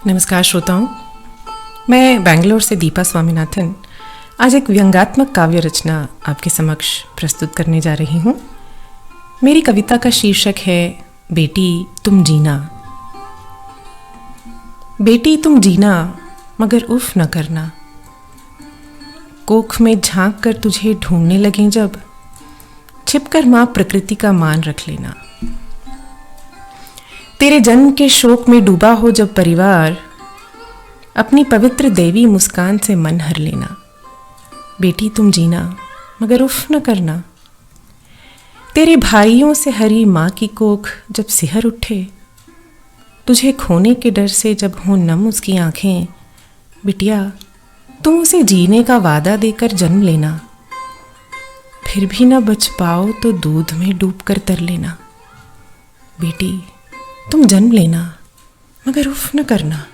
नमस्कार श्रोताओं, मैं बेंगलोर से दीपा स्वामीनाथन आज एक व्यंग्यात्मक काव्य रचना आपके समक्ष प्रस्तुत करने जा रही हूँ। मेरी कविता का शीर्षक है बेटी तुम जीना। बेटी तुम जीना मगर उफ न करना, कोख में झांक कर तुझे ढूंढने लगें जब, छिपकर माँ प्रकृति का मान रख लेना। तेरे जन्म के शोक में डूबा हो जब परिवार, अपनी पवित्र देवी मुस्कान से मन हर लेना। बेटी तुम जीना मगर उफ न करना। तेरे भाइयों से हरी माँ की कोख जब सिहर उठे, तुझे खोने के डर से जब हों नम उसकी आंखें, बिटिया तुम उसे जीने का वादा देकर जन्म लेना। फिर भी न बच पाओ तो दूध में डूब कर तर लेना। बेटी तुम जन्म लेना मगर उफ न करना।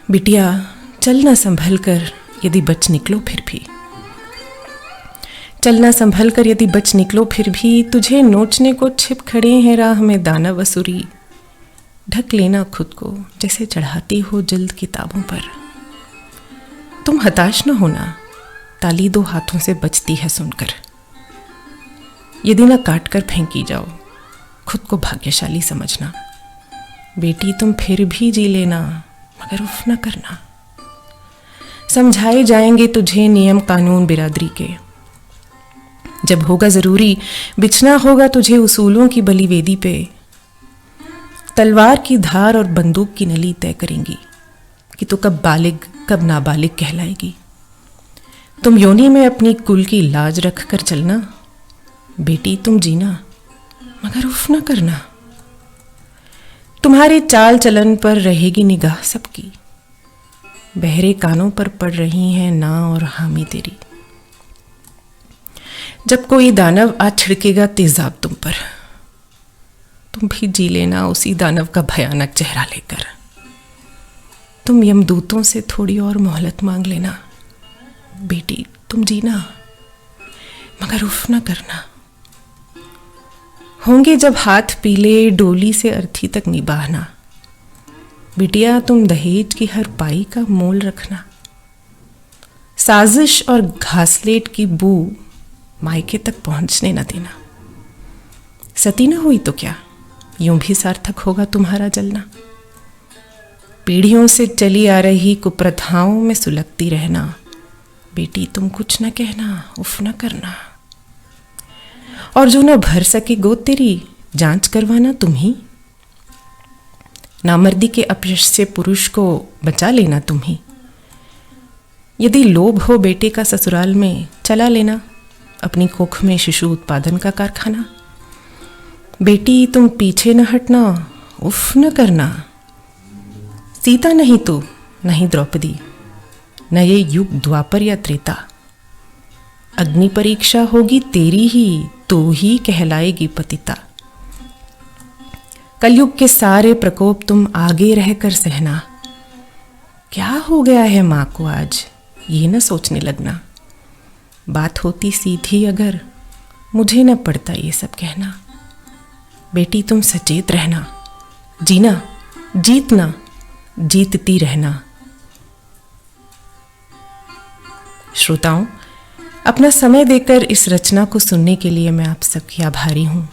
बिटिया चलना संभल कर यदि बच निकलो फिर भी, चलना संभल कर यदि बच निकलो फिर भी, तुझे नोचने को छिप खड़े हैं राह में दानव असुरी। ढक लेना खुद को जैसे चढ़ाती हो जल्द किताबों पर। तुम हताश न होना, ताली दो हाथों से बजती है सुनकर। यदि न काट कर फेंकी जाओ, खुद को भाग्यशाली समझना। बेटी तुम फिर भी जी लेना मगर उफ न करना। समझाए जाएंगे तुझे नियम कानून बिरादरी के, जब होगा जरूरी बिछना होगा तुझे उसूलों की बलि वेदी पे। तलवार की धार और बंदूक की नली तय करेंगी कि तू कब बालिग कब नाबालिग कहलाएगी। तुम योनि में अपनी कुल की लाज रख कर चलना। बेटी तुम जीना मगर उफ न करना। तुम्हारे चाल चलन पर रहेगी निगाह सबकी, बहरे कानों पर पड़ रही हैं ना और हामी तेरी। जब कोई दानव आ छिड़केगा तेजाब तुम पर, तुम भी जी लेना उसी दानव का भयानक चेहरा लेकर। तुम यमदूतों से थोड़ी और मोहलत मांग लेना। बेटी तुम जीना मगर उफ न करना। होंगे जब हाथ पीले डोली से अर्थी तक निभाना। बिटिया तुम दहेज की हर पाई का मोल रखना। साजिश और घासलेट की बू मायके तक पहुंचने न देना। सती न हुई तो क्या, यूं भी सार्थक होगा तुम्हारा जलना। पीढ़ियों से चली आ रही कुप्रथाओं में सुलगती रहना। बेटी तुम कुछ न कहना, उफ न करना। और जो न भर सके गोद तेरी, जांच करवाना तुम ही। नामर्दी के अपयश से पुरुष को बचा लेना तुम ही। यदि लोभ हो बेटे का ससुराल में, चला लेना अपनी कोख में शिशु उत्पादन का कारखाना। बेटी तुम पीछे न हटना, उफ न करना। सीता नहीं तू, नहीं द्रौपदी, न ये युग द्वापर या त्रेता। अग्नि परीक्षा होगी तेरी ही, तो ही कहलाएगी पतिता। कलयुग के सारे प्रकोप तुम आगे रहकर सहना। क्या हो गया है माँ को आज, ये न सोचने लगना। बात होती सीधी अगर, मुझे न पड़ता ये सब कहना। बेटी तुम सचेत रहना, जीना जीतना जीतती रहना। श्रोताओं, अपना समय देकर इस रचना को सुनने के लिए मैं आप सबकी आभारी हूँ।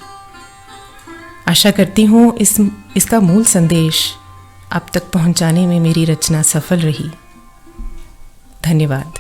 आशा करती हूँ इसका मूल संदेश आप तक पहुँचाने में मेरी रचना सफल रही। धन्यवाद।